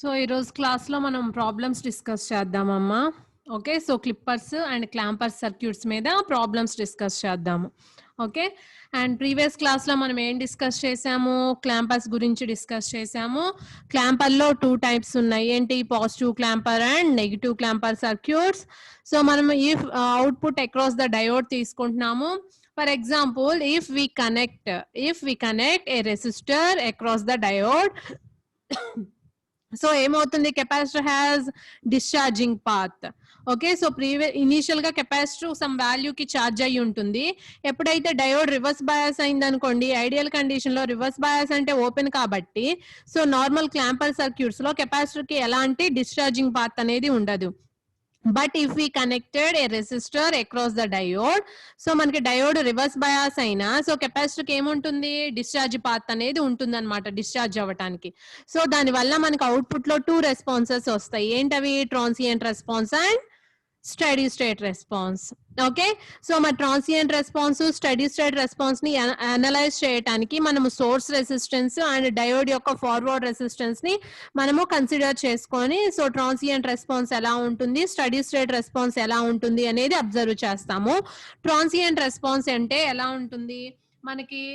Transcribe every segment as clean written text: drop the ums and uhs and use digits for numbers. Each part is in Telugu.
సో ఈరోజు క్లాస్లో మనం ప్రాబ్లమ్స్ డిస్కస్ చేద్దామమ్మా. Okay, so clippers and clampers circuits మీద ప్రాబ్లమ్స్ డిస్కస్ చేద్దాము. ఓకే, అండ్ ప్రీవియస్ క్లాస్లో మనం ఏం డిస్కస్ చేసాము, క్లాంపర్స్ గురించి డిస్కస్ చేసాము. క్లాంపర్లో 2 టైప్స్ ఉన్నాయి, ఏంటి, positive clamper and negative clamper circuits. So మనం ఈ అవుట్పుట్ అక్రాస్ ద డయోడ్ తీసుకుంటున్నాము. For example, if we connect a resistor across the diode, so ఏమవుతుంది, capacitor has discharging path. Okay, so initial గా కెపాసిటర్ సమ్ వాల్యూ కి ఛార్జ్ అయి ఉంటుంది. ఎప్పుడైతే డయోడ్ రివర్స్ బయాస్ అయింది అనుకోండి, ఐడియల్ కండిషన్ లో రివర్స్ బయాస్ అంటే ఓపెన్ కాబట్టి, సో నార్మల్ క్లాంపర్ సర్క్యూట్స్ లో కెపాసిటర్ కి ఎలాంటి డిశ్చార్జింగ్ పాత్ అనేది ఉండదు. But if we connected a resistor across the diode, so మనకి డయోడ్ రివర్స్ బయాస్ అయినా సో కెపాసిటర్ కి ఏముంటుంది, డిశ్చార్జ్ పాత్ అనేది ఉంటుంది అనమాట, డిశ్చార్జ్ అవ్వటానికి. సో దానివల్ల మనకి అవుట్పుట్ లో 2 రెస్పాన్సెస్ వస్తాయి. ఏంటవి, transient response and steady state response. Okay, so మన transient response, steady state response ని అనలైజ్ చేయడానికి మనము సోర్స్ రెసిస్టెన్స్ అండ్ డయోడ్ యొక్క ఫార్వర్డ్ రెసిస్టెన్స్ ని మనము కన్సిడర్ చేసుకొని, సో ట్రాన్సియంట్ రెస్పాన్స్ ఎలా ఉంటుంది, స్టడీ స్టేట్ రెస్పాన్స్ ఎలా ఉంటుంది అనేది అబ్జర్వ్ చేస్తాము. ట్రాన్సియంట్ రెస్పాన్స్ అంటే ఎలా ఉంటుంది, మనకి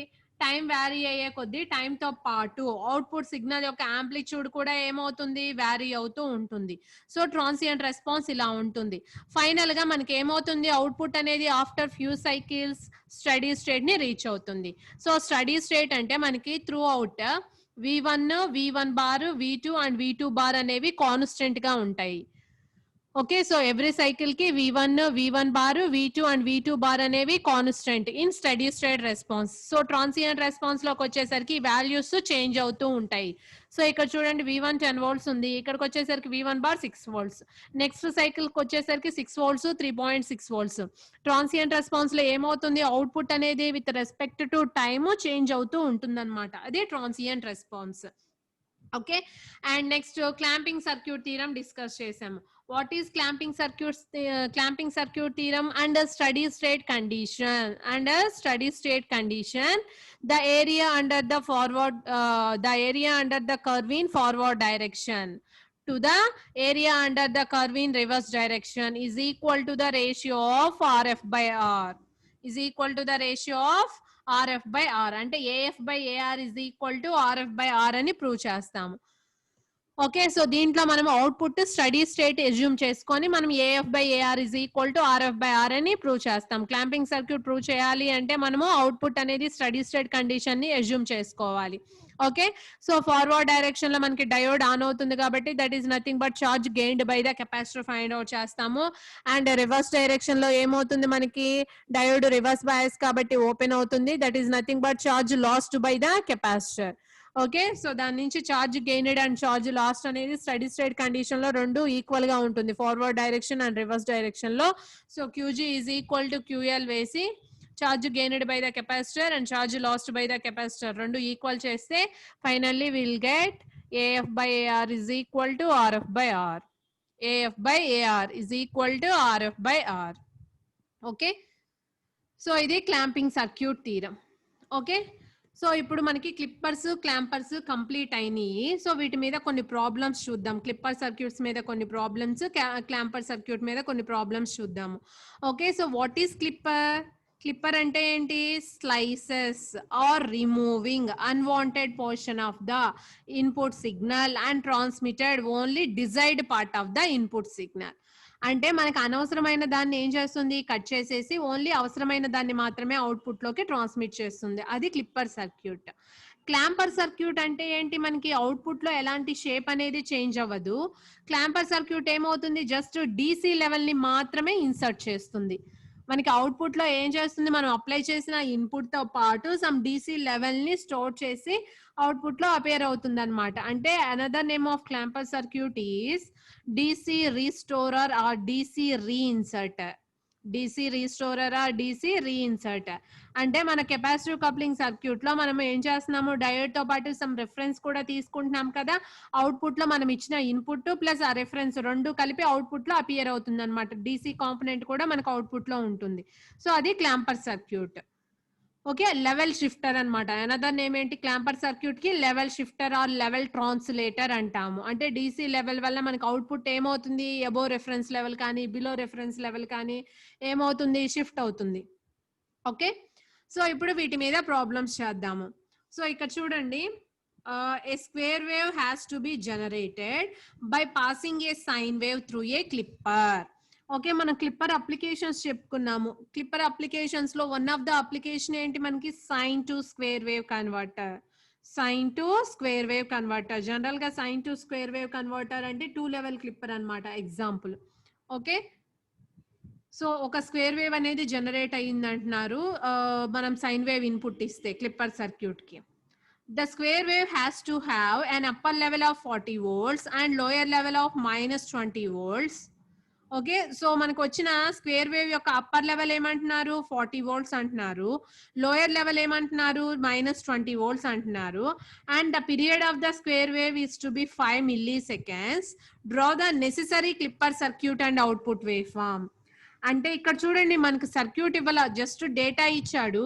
టైం వ్యారీ అయ్యే కొద్దీ టైం తో పాటు అవుట్పుట్ సిగ్నల్ యొక్క యాంప్లిట్యూడ్ కూడా ఏమవుతుంది, వ్యారీ అవుతూ ఉంటుంది. సో ట్రాన్సియంట్ రెస్పాన్స్ ఇలా ఉంటుంది. ఫైనల్ గా మనకి ఏమవుతుంది, అవుట్పుట్ అనేది after few cycles steady state ని రీచ్ అవుతుంది. సో స్టడీ స్టేట్ అంటే మనకి throughout V1, V1 bar, V2 and V2 bar అనేవి కాన్స్టెంట్ గా ఉంటాయి. ఓకే, సో ఎవ్రీ సైకిల్ కి V1 bar, V2 and V2 bar అనేవి constant in steady state response. So transient response లోకి వచ్చేసరికి వాల్యూస్ చేంజ్ అవుతూ ఉంటాయి. సో ఇక్కడ చూడండి, V1 10 volts ఉంది, ఇక్కడికి వచ్చేసరికి V1 bar 6 volts, next cycle కి వచ్చేసరికి 6 volts, 3.6 volts. ట్రాన్సియంట్ రెస్పాన్స్ లో ఏమవుతుంది, అవుట్పుట్ అనేది with respect to time change అవుతూ ఉంటుంది అనమాట, అదే transient response. Okay, and next clamping circuit theorem discuss చేసాము. What is clamping circuit theorem? Under steady state condition, the area under the curve in forward direction to the area under the curve in reverse direction is equal to the ratio of RF by R, RF by R అంటే AF by AR is equal to RF by R అని ప్రూవ్ చేస్తాము. ఓకే, సో దీంట్లో మనం అవుట్పుట్ స్టడీ స్టేట్ ఎజ్యూమ్ చేసుకొని మనం AF by AR is equal to RF by R అని ప్రూవ్ చేస్తాం. క్లాంపింగ్ సర్క్యూట్ ప్రూవ్ చేయాలి అంటే మనము అవుట్పుట్ అనేది స్టడీ స్టేట్ కండిషన్ ని ఎజ్యూమ్ చేసుకోవాలి. ఓకే, సో ఫార్వర్డ్ డైరెక్షన్ లో మనకి డయోడ్ ఆన్ అవుతుంది కాబట్టి that is nothing but charge gained by the capacitor find out చేస్తాము. అండ్ రివర్స్ డైరెక్షన్ లో ఏమవుతుంది, మనకి డయోడ్ రివర్స్ బయాస్ కాబట్టి ఓపెన్ అవుతుంది, that is nothing but charge lost by the capacitor. Okay, so దాని నుంచి చార్జ్ గెయినెడ్ అండ్ చార్జ్ లాస్ట్ అనేది స్టడీ స్టేట్ కండిషన్ లో రెండు ఈక్వల్ గా ఉంటుంది, forward direction and reverse direction లో. So QG is equal to QL వేసి charge gained by the capacitor and charge lost by the capacitor రెండు ఈక్వల్ చేస్తే finally will get AF by AR is equal to RF by R. AF by AR is equal to RF by R. Okay, so ఇది clamping circuit theorem. Okay, so ఇప్పుడు మనకి క్లిప్పర్స్ క్లాంపర్స్ కంప్లీట్ అయినాయి. సో వీటి మీద కొన్ని ప్రాబ్లమ్స్ చూద్దాం. క్లిప్పర్ సర్క్యూట్స్ మీద కొన్ని ప్రాబ్లమ్స్, క్లాంపర్ సర్క్యూట్ మీద కొన్ని ప్రాబ్లమ్స్ చూద్దాము. Okay, so what is clipper అంటే ఏంటి, slices or removing unwanted portion of the input signal and transmitted only desired part of the input signal. అంటే మనకు అనవసరమైన దాన్ని ఏం చేస్తుంది, కట్ చేసేసి ఓన్లీ అవసరమైన దాన్ని మాత్రమే అవుట్పుట్ లోకి ట్రాన్స్మిట్ చేస్తుంది, అది క్లిప్పర్ సర్క్యూట్. క్లాంపర్ సర్క్యూట్ అంటే ఏంటి, మనకి అవుట్పుట్ లో ఎలాంటి షేప్ అనేది చేంజ్ అవ్వదు. క్లాంపర్ సర్క్యూట్ ఏమవుతుంది, జస్ట్ DC లెవెల్ ని మాత్రమే ఇన్సర్ట్ చేస్తుంది. మనకి అవుట్పుట్ లో ఏం చేస్తుంది, మనం అప్లై చేసిన ఇన్పుట్ తో పాటు సమ్ DC లెవెల్ ని స్టోర్ చేసి అవుట్పుట్ లో అపేర్ అవుతుంది అనమాట. అంటే another name of clamper circuit is DC restorer or DC reinserter. DC restorer or DC reinserter అంటే మన కెపాసిటివ్ కప్లింగ్ సర్క్యూట్ లో మనం ఏం చేస్తున్నాము, డయోడ్ తో పాటు సమ్ రిఫరెన్స్ కూడా తీసుకుంటున్నాం కదా. అవుట్పుట్ లో మనం ఇచ్చిన ఇన్పుట్ ప్లస్ ఆ రిఫరెన్స్ రెండు కలిపి అవుట్పుట్ లో అపియర్ అవుతుంది అనమాట. DC కాంపోనెంట్ కూడా మనకు అవుట్పుట్ లో ఉంటుంది. సో అది clamper circuit. Okay, level shifter అన్నమాట. అనదర్ నేమ్ ఏంటి క్లాంపర్ సర్క్యూట్ కి? Level shifter or level translator అంటాము. అంటే డీసీ లెవెల్ వల్ల మనకి అవుట్పుట్ ఏమవుతుంది, అబోవ్ రిఫరెన్స్ లెవెల్ కానీ బిలో రిఫరెన్స్ లెవెల్ కానీ ఏమవుతుంది, షిఫ్ట్ అవుతుంది. ఓకే, సో ఇప్పుడు వీటి మీద ప్రాబ్లమ్స్ చేద్దాము. సో ఇక్కడ చూడండి, a square wave has to be generated by passing a sine wave through a clipper. Okay, మనం క్లిప్పర్ అప్లికేషన్స్ చెప్పుకున్నాము. క్లిప్పర్ అప్లికేషన్స్ లో వన్ ఆఫ్ ద అప్లికేషన్ ఏంటి మనకి? Sine to square wave converter. Sine to square wave converter, general గా sine to square wave converter అంటే 2 లెవెల్ క్లిప్పర్ అన్నమాట. ఎగ్జాంపుల్. ఓకే, సో ఒక స్క్వేర్ వేవ్ అనేది జనరేట్ అయ్యింది అంటున్నారు, మనం సైన్ వేవ్ ఇన్పుట్ ఇస్తే క్లిప్పర్ సర్క్యూట్ కి. The square wave has to have an upper level of 40 volts and lower level of minus 20 volts. Okay, so మనకు వచ్చిన స్క్వేర్ వేవ్ యొక్క అప్పర్ లెవెల్ ఏమంటున్నారు? 40 వోల్ట్స్ అంటున్నారు. లోయర్ లెవెల్ ఏమంటున్నారు? -20 వోల్ట్స్ అంటున్నారు. And the period of the square wave is to be 5 milliseconds. Draw the necessary clipper circuit and output wave form. అంటే ఇక్కడ చూడండి, మనకు సర్క్యూట్ ఇవ్వాల, జస్ట్ డేటా ఇచ్చాడు.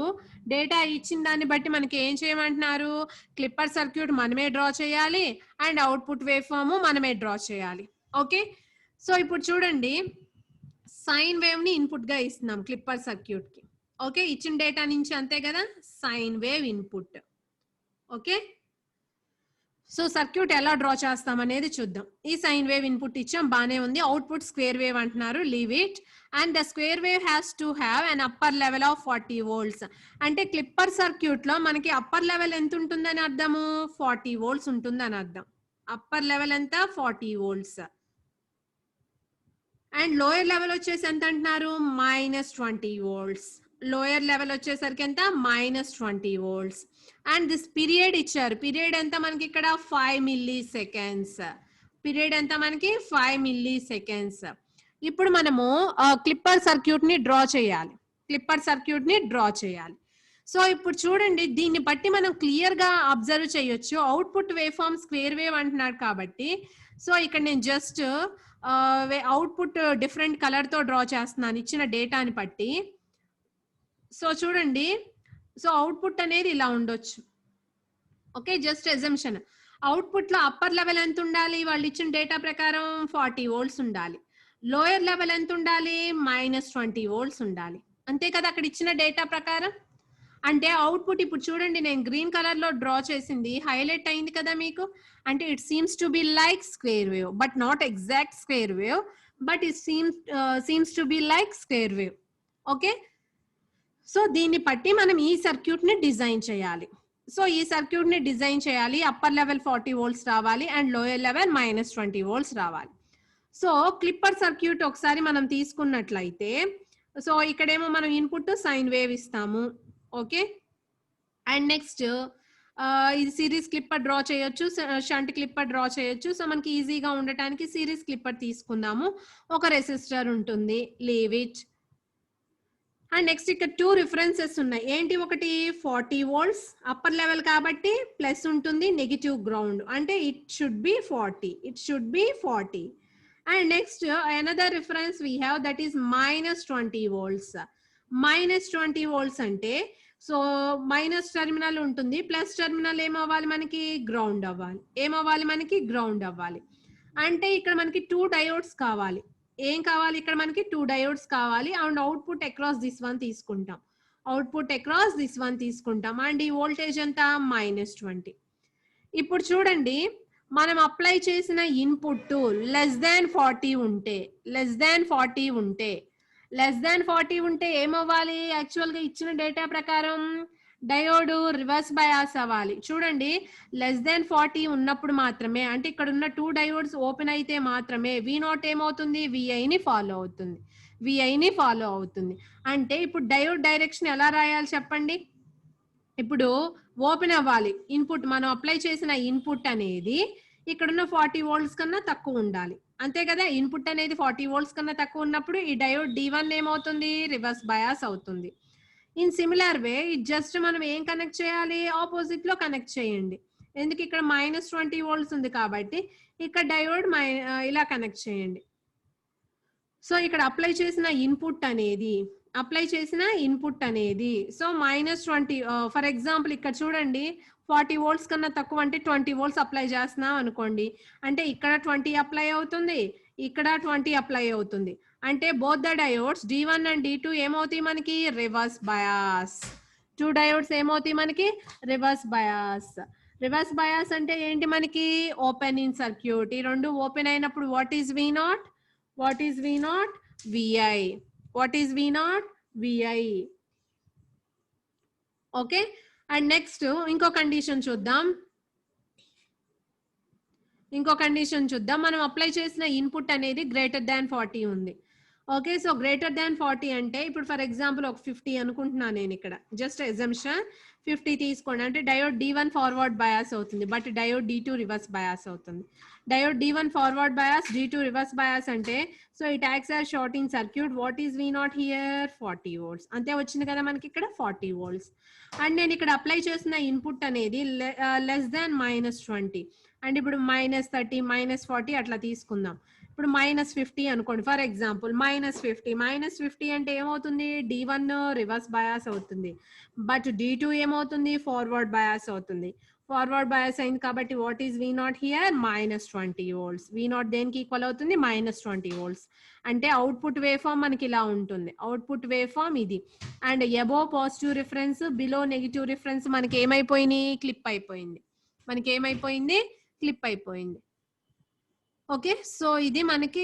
డేటా ఇచ్చిన దాన్ని బట్టి మనకి ఏం చేయమంటున్నారు? క్లిప్పర్ సర్క్యూట్ మనమే డ్రా చేయాలి అండ్ అవుట్పుట్ వేవ్ ఫార్మ్ మనమే డ్రా చేయాలి. ఓకే, సో ఇప్పుడు చూడండి, సైన్ వేవ్ ని ఇన్పుట్ గా ఇస్తున్నాం క్లిప్పర్ సర్క్యూట్ కి. ఓకే, ఇచ్చిన డేటా నుంచి అంతే కదా, sign wave input. Okay, so circuit ఎలా డ్రా చేస్తాం అనేది చూద్దాం. ఈ సైన్ వేవ్ ఇన్పుట్ ఇచ్చాం, బానే ఉంది. అవుట్పుట్ స్క్వేర్ వేవ్ అంటున్నారు, leave it. And the square wave has to have an upper level of 40 volts. అంటే క్లిప్పర్ సర్క్యూట్ లో మనకి అప్పర్ లెవెల్ ఎంత ఉంటుందని అర్థము? 40 వోల్ట్స్ ఉంటుందని అర్థం. అప్పర్ లెవెల్ ఎంత? 40 వోల్ట్స్. అండ్ లోయర్ లెవెల్ వచ్చేసి ఎంత అంటున్నారు? -20 వోల్ట్స్. లోయర్ లెవెల్ వచ్చేసరికి ఎంత? -20 వోల్ట్స్. అండ్ దిస్ పీరియడ్ ఇచ్చారు. పీరియడ్ ఎంత మనకి ఇక్కడ? 5 మిల్లీ సెకండ్స్. పీరియడ్ ఎంత మనకి? 5 మిల్లీ సెకండ్స్. ఇప్పుడు మనము క్లిప్పర్ సర్క్యూట్ ని డ్రా చేయాలి. క్లిప్పర్ సర్క్యూట్ ని డ్రా చేయాలి. సో ఇప్పుడు చూడండి, దీన్ని బట్టి మనం క్లియర్ గా అబ్జర్వ్ చేయొచ్చు. Output wave form square wave అంటున్నాడు కాబట్టి, సో ఇక్కడ నేను జస్ట్ అవుట్పుట్ డిఫరెంట్ కలర్ తో డ్రా చేస్తున్నాను ఇచ్చిన డేటాని బట్టి. సో చూడండి, సో అవుట్పుట్ అనేది ఇలా ఉండొచ్చు. Okay, just assumption. అవుట్పుట్ లో అప్పర్ లెవెల్ ఎంత ఉండాలి? వాళ్ళు ఇచ్చిన డేటా ప్రకారం 40 వోల్ట్స్ ఉండాలి. లోయర్ లెవెల్ ఎంత ఉండాలి? -20 వోల్ట్స్ ఉండాలి. అంతే కదా అక్కడ ఇచ్చిన డేటా ప్రకారం. అంటే అవుట్పుట్ ఇప్పుడు చూడండి, నేను గ్రీన్ కలర్ లో డ్రా చేసింది హైలైట్ అయింది కదా మీకు. అంటే it seems to be like square wave, but not exact square wave, but it seems to be like square wave. Okay, so దీన్ని బట్టి మనం ఈ సర్క్యూట్ ని డిజైన్ చేయాలి. సో ఈ సర్క్యూట్ ని డిజైన్ చేయాలి, అప్పర్ లెవెల్ 40 వోల్ట్స్ రావాలి అండ్ లోయర్ లెవెల్ -20 వోల్ట్స్ రావాలి. సో క్లిప్పర్ సర్క్యూట్ ఒకసారి మనం తీసుకున్నట్లయితే, సో ఇక్కడేమో మనం ఇన్పుట్ సైన్ వేవ్ ఇస్తాము. ఓకే, అండ్ నెక్స్ట్ ఇది సిరీస్ క్లిప్పర్ డ్రా చేయొచ్చు, షంట్ క్లిప్పర్ డ్రా చేయొచ్చు. సో మనకి ఈజీగా ఉండటానికి సిరీస్ క్లిప్పర్ తీసుకుందాము. ఒక రెసిస్టర్ ఉంటుంది, లీవ్ ఇట్. అండ్ నెక్స్ట్ ఇక్కడ 2 రిఫరెన్సెస్ ఉన్నాయి. ఏంటి? ఒకటి 40 వోల్ట్స్ అప్పర్ లెవెల్ కాబట్టి ప్లస్ ఉంటుంది, నెగిటివ్ గ్రౌండ్ అంటే it should be 40. It should be 40. And next another reference we have, that is -20 volts. -20 volts అంటే సో మైనస్ టెర్మినల్ ఉంటుంది, ప్లస్ టెర్మినల్ ఏమవ్వాలి మనకి? గ్రౌండ్ అవ్వాలి. ఏమవ్వాలి మనకి? గ్రౌండ్ అవ్వాలి. అంటే ఇక్కడ మనకి 2 డయోడ్స్ కావాలి. ఏం కావాలి ఇక్కడ మనకి? 2 డయోడ్స్ కావాలి. And output across this one తీసుకుంటాం. అవుట్పుట్ అక్రాస్ దిస్ వన్ తీసుకుంటాం. అండ్ ఈ వోల్టేజ్ ఎంత? -20. ఇప్పుడు చూడండి, మనం అప్లై చేసిన ఇన్పుట్ <40 ఉంటే, <40 ఉంటే ఏమవ్వాలి? యాక్చువల్ గా ఇచ్చిన డేటా ప్రకారం డయోడ్ రివర్స్ బయాస్ అవ్వాలి. చూడండి, <40 ఉన్నప్పుడు మాత్రమే, అంటే ఇక్కడ ఉన్న 2 డయోడ్స్ ఓపెన్ అయితే మాత్రమే V0 ఏమవుతుంది? VI ని ఫాలో అవుతుంది. అంటే ఇప్పుడు డయోడ్ డైరెక్షన్ ఎలా రాయాలి చెప్పండి? ఇప్పుడు ఓపెన్ అవ్వాలి ఇన్పుట్, మనం అప్లై చేసిన ఇన్పుట్ అనేది ఇక్కడున్న 40 వోల్ట్స్ కన్నా తక్కువ ఉండాలి. అంతే కదా, ఇన్పుట్ అనేది 40 వోల్ట్స్ కన్నా తక్కువ ఉన్నప్పుడు ఈ డయోడ్ D1 ఏమవుతుంది? రివర్స్ బయాస్ అవుతుంది. ఇన్ సిమిలర్ వే జస్ట్ మనం ఏం కనెక్ట్ చేయాలి? ఆపోజిట్ లో కనెక్ట్ చేయండి. ఎందుకు? ఇక్కడ -20 వోల్ట్స్ ఉంది కాబట్టి ఇక్కడ డయోడ్ ఇలా కనెక్ట్ చేయండి. సో ఇక్కడ అప్లై చేసిన ఇన్పుట్ అనేది అప్లై చేసిన ఇన్పుట్ అనేది. సో -20 ఫర్ ఎగ్జాంపుల్ ఇక్కడ చూడండి 40 వోల్ట్స్ కన్నా తక్కువ అంటే 20 వోల్ట్స్ అప్లై చేస్తున్నాం అనుకోండి. అంటే ఇక్కడ 20 అప్లై అవుతుంది, ఇక్కడ 20 అప్లై అవుతుంది. అంటే both the diodes D1 and D2 ఏమవుతాయి మనకి రివర్స్ బయాస్. 2 డయోడ్స్ ఏమవుతాయి మనకి రివర్స్ బయాస్. రివర్స్ బయాస్ అంటే ఏంటి మనకి ఓపెన్ ఇన్ సర్క్యూట్. ఈ రెండు ఓపెన్ అయినప్పుడు what is V0? What is V0? VI. What is V0? VI. Okay. And next ఇంకో కండిషన్ చూద్దాం. మనం అప్లై చేసిన ఇన్పుట్ అనేది గ్రేటర్ దాన్ 40 ఉంది. ఓకే. సో గ్రేటర్ దాన్ 40 అంటే ఇప్పుడు ఫర్ ఎగ్జాంపుల్ ఒక 50 అనుకుంటున్నాను నేను ఇక్కడ. జస్ట్ ఎగ్జంప్షన్ 50 తీసుకోండి. అంటే డయోడ్ D1 ఫార్వర్డ్ బయాస్ అవుతుంది, but diode D2 reverse bias అవుతుంది. Diode D1 forward bias, D2 reverse bias అంటే so it acts as shorting circuit. What is V0 here? 40 volts. అంతే వచ్చింది కదా మనకి ఇక్కడ 40 వోల్ట్స్. అండ్ నేను ఇక్కడ అప్లై చేసిన ఇన్పుట్ అనేది లెస్ దాన్ -20. అండ్ ఇప్పుడు -30, -40 అట్లా తీసుకుందాం. ఇప్పుడు -50 అనుకోండి ఫర్ ఎగ్జాంపుల్. -50 అంటే ఏమవుతుంది? D1 రివర్స్ బయాస్ అవుతుంది, బట్ D2 ఏమవుతుంది? ఫార్వర్డ్ బయాస్ అవుతుంది. ఫార్వర్డ్ బయాస్ అయింది కాబట్టి what is V0 here? -20 volts. V0 దేనికి ఈక్వల్ అవుతుంది? -20 వోల్ట్స్. అంటే అవుట్పుట్ వేవ్ ఫామ్ మనకి ఇలా ఉంటుంది. అవుట్పుట్ వేవ్ ఫామ్ ఇది. And above positive reference, below negative reference మనకి ఏమైపోయినాయి? క్లిప్ అయిపోయింది. మనకి ఏమైపోయింది? క్లిప్ అయిపోయింది. ఓకే. సో ఇది మనకి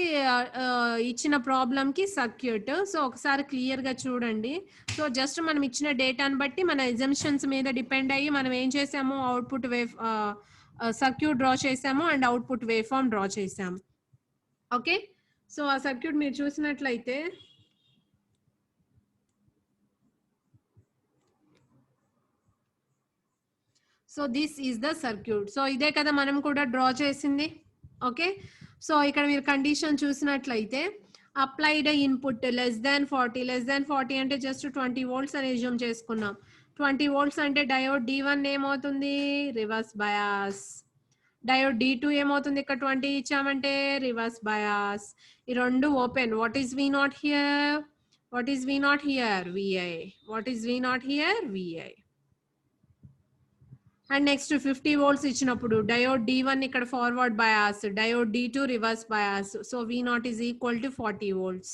ఇచ్చిన ప్రాబ్లం కి సర్క్యూట్. సో ఒకసారి క్లియర్ గా చూడండి. సో జస్ట్ మనం ఇచ్చిన డేటాను బట్టి మన అజంప్షన్స్ మీద డిపెండ్ అయ్యి మనం ఏం చేసాము? అవుట్పుట్ వేవ్ సర్క్యూట్ డ్రా చేసాము and output wave form draw చేసాము. ఓకే. సో ఆ సర్క్యూట్ మీరు చూసినట్లయితే so this is the circuit. So ఇదే కదా మనం కూడా డ్రా చేసింది. ఓకే. సో ఇక్కడ మీరు కండిషన్ చూసినట్లయితే అప్లైడ్ ఇన్పుట్ లెస్ దాన్ 40 అంటే జస్ట్ 20 వోల్ట్స్ అని అజ్యూమ్ చేసుకున్నాం. 20 వోల్ట్స్ అంటే డయోడ్ D1 ఏమవుతుంది? Reverse bias. డయోడ్ D2 ఏమవుతుంది? ఇక్కడ 20 ఇచ్చామంటే రివర్స్ బయాస్. ఈ రెండు open. What is V0 here? What is V0 here? VI. What is V0 here? VI. And next 50 volts ఇచ్చినప్పుడు డయోడ్ D1 ఇక్కడ forward bias, diode D2 reverse bias. So V0 is equal to 40 volts.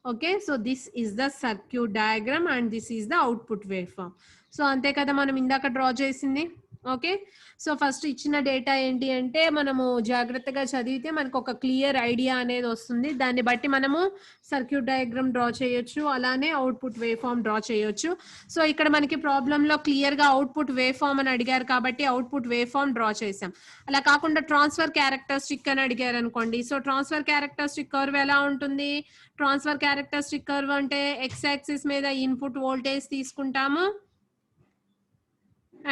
Okay, so this is the circuit diagram and this is the output waveform. So అంతే కదా మనం ఇందాక డ్రా చేసింది. ఓకే. సో ఫస్ట్ ఇచ్చిన డేటా ఏంటి అంటే మనము జాగ్రత్తగా చదివితే మనకు ఒక క్లియర్ ఐడియా అనేది వస్తుంది. దాన్ని బట్టి మనము సర్క్యూట్ డయాగ్రామ్ డ్రా చేయొచ్చు, అలానే అవుట్పుట్ వేవ్ ఫామ్ డ్రా చేయొచ్చు. సో ఇక్కడ మనకి ప్రాబ్లంలో క్లియర్ గా అవుట్పుట్ వేవ్ ఫామ్ అని అడిగారు కాబట్టి అవుట్పుట్ వేవ్ ఫామ్ డ్రా చేసాం. అలా కాకుండా ట్రాన్స్ఫర్ క్యారెక్టరిస్టిక్ అని అడిగారు అనుకోండి. సో ట్రాన్స్ఫర్ క్యారెక్టరిస్టిక్ కర్వ్ ఎలా ఉంటుంది? ట్రాన్స్ఫర్ క్యారెక్టరిస్టిక్ కర్వ్ అంటే ఎక్స్ యాక్సిస్ మీద ఇన్పుట్ వోల్టేజ్ తీసుకుంటాము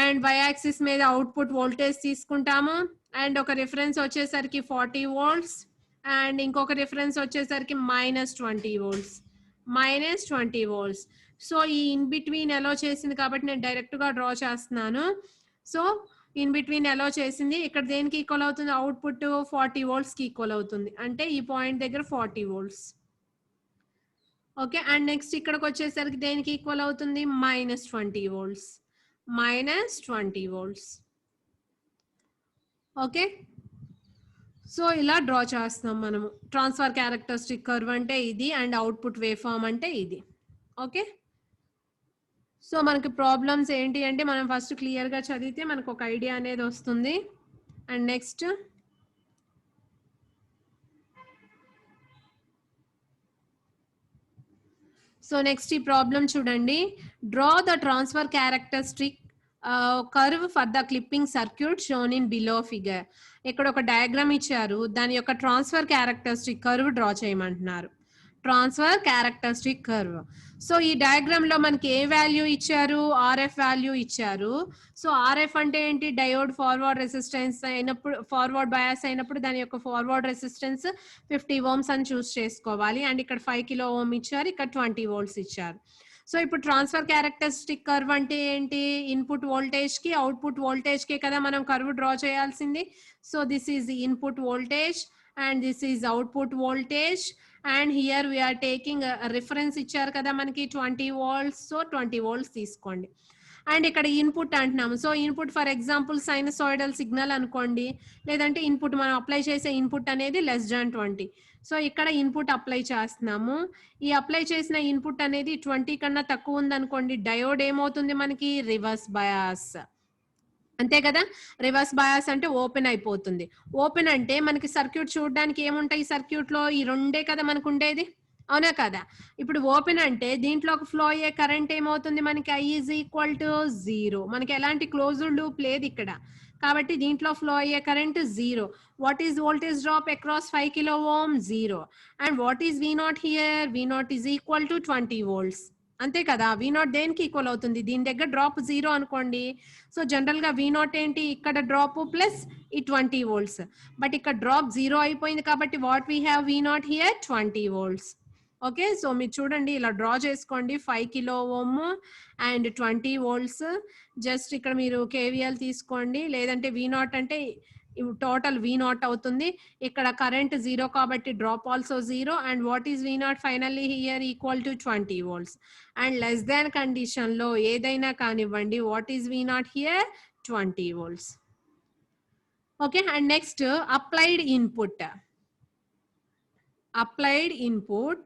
అండ్ y యాక్సిస్ మీద అవుట్పుట్ వోల్టేజ్ తీసుకుంటాము. అండ్ ఒక రిఫరెన్స్ వచ్చేసరికి 40 వోల్ట్స్ అండ్ ఇంకొక రిఫరెన్స్ వచ్చేసరికి -20 వోల్ట్స్. -20 వోల్ట్స్. సో ఈ ఇన్ బిట్వీన్ ఎలా చేసింది కాబట్టి నేను డైరెక్ట్ గా డ్రా చేస్తున్నాను. సో ఇన్ బిట్వీన్ ఎలా చేసింది ఇక్కడ దేనికి ఈక్వల్ అవుతుంది? అవుట్పుట్ 40 వోల్ట్స్ కి ఈక్వల్ అవుతుంది. అంటే ఈ పాయింట్ దగ్గర 40 వోల్ట్స్. ఓకే. అండ్ నెక్స్ట్ ఇక్కడికి వచ్చేసరికి దేనికి ఈక్వల్ అవుతుంది? -20 వోల్ట్స్. -20 volts. ఓకే. సో ఇలా డ్రా చేస్తాం మనము. ట్రాన్స్ఫర్ క్యారెక్టరిస్టిక్ కర్వ్ అంటే ఇది అండ్ అవుట్పుట్ వేవ్ ఫామ్ అంటే ఇది. ఓకే. సో మనకి ప్రాబ్లమ్స్ ఏంటి అంటే మనం ఫస్ట్ క్లియర్ గా చదివితే మనకు ఒక ఐడియా అనేది వస్తుంది. అండ్ నెక్స్ట్ సో నెక్స్ట్ ఈ ప్రాబ్లం చూడండి. Draw the transfer characteristic curve for the clipping circuit shown in below figure. ఇక్కడ ఒక డయాగ్రామ్ ఇచ్చారు, దాని యొక్క ట్రాన్స్ఫర్ క్యారెక్టరిస్టిక్ కర్వ్ డ్రా చేయమంటున్నారు. Transfer characteristic curve. సో ఈ డయాగ్రామ్ లో మనకి ఏ వాల్యూ ఇచ్చారు? ఆర్ఎఫ్ వాల్యూ ఇచ్చారు. సో ఆర్ఎఫ్ అంటే ఏంటి? డయోడ్ ఫార్వర్డ్ రెసిస్టెన్స్ అయినప్పుడు, ఫార్వర్డ్ బయాస్ అయినప్పుడు దాని యొక్క ఫార్వర్డ్ రెసిస్టెన్స్ 50 ఓమ్స్ అని చూస్ చేసుకోవాలి. అండ్ ఇక్కడ 5 కిలో ఓమ్ ఇచ్చారు, ఇక్కడ 20 వోల్ట్స్ ఇచ్చారు. సో ఇప్పుడు ట్రాన్స్ఫర్ క్యారెక్టరిస్టిక్ కర్వ్ అంటే ఏంటి? ఇన్పుట్ వోల్టేజ్ కి అవుట్పుట్ వోల్టేజ్ కి కదా మనం కర్వ్ డ్రా చేయాల్సింది. So this is input voltage and this is output voltage, and here we are taking a reference ఇచ్చారు కదా మనకి 20 volts, so 20 volts తీసుకోండి. అండ్ ఇక్కడ ఇన్పుట్ అంటున్నాము, so input for example sinusoidal signal అనుకోండి, లేదంటే ఇన్పుట్ మనం అప్లై చేసే ఇన్పుట్ అనేది <20. సో ఇక్కడ ఇన్పుట్ అప్లై చేస్తున్నాము. ఈ అప్లై చేసిన ఇన్పుట్ అనేది 20 కన్నా తక్కువ ఉందనుకోండి, డయోడ్ ఏమవుతుంది మనకి రివర్స్ బయాస్, అంతే కదా. రివర్స్ బయాస్ అంటే ఓపెన్ అయిపోతుంది. ఓపెన్ అంటే మనకి సర్క్యూట్ చూడడానికి ఏముంటాయి, సర్క్యూట్ లో ఈ రెండే కదా మనకు ఉండేది, అవునా కదా. ఇప్పుడు ఓపెన్ అంటే దీంట్లోకి ఫ్లో అయ్యే కరెంట్ ఏమవుతుంది మనకి, I ఈజ్ ఈక్వల్ టు 0. మనకి ఎలాంటి క్లోజ్డ్ లూప్ లేదు ఇక్కడ, కాబట్టి దీంట్లో ఫ్లో అయ్యే current 0. What is voltage drop across 5 kilo ohm, 0. And what is V0 here, V0 is equal to 20 volts, అంతే కదా. V0 దేనికి ఈక్వల్ అవుతుంది, దీని దగ్గర డ్రాప్ 0 అనుకోండి. సో జనరల్ గా V0 ఏంటి, ఇక్కడ డ్రాప్ ప్లస్ ఈ 20 volts, బట్ ఇక్కడ డ్రాప్ 0 అయిపోయింది కాబట్టి what we have V0 here 20 volts. Okay, so మీరు చూడండి ఇలా డ్రా చేసుకోండి, 5 kilo ohm and 20 volts. Just ఇక్కడ మీరు కేవీఎల్ తీసుకోండి, లేదంటే V0 అంటే టోటల్ V0 అవుతుంది. ఇక్కడ కరెంట్ 0 కాబట్టి drop also 0. And what is V0 finally here equal to 20 volts. And less than condition లో ఏదైనా కానివ్వండి, what is V0 here 20 volts. Okay, and next applied input. Applied input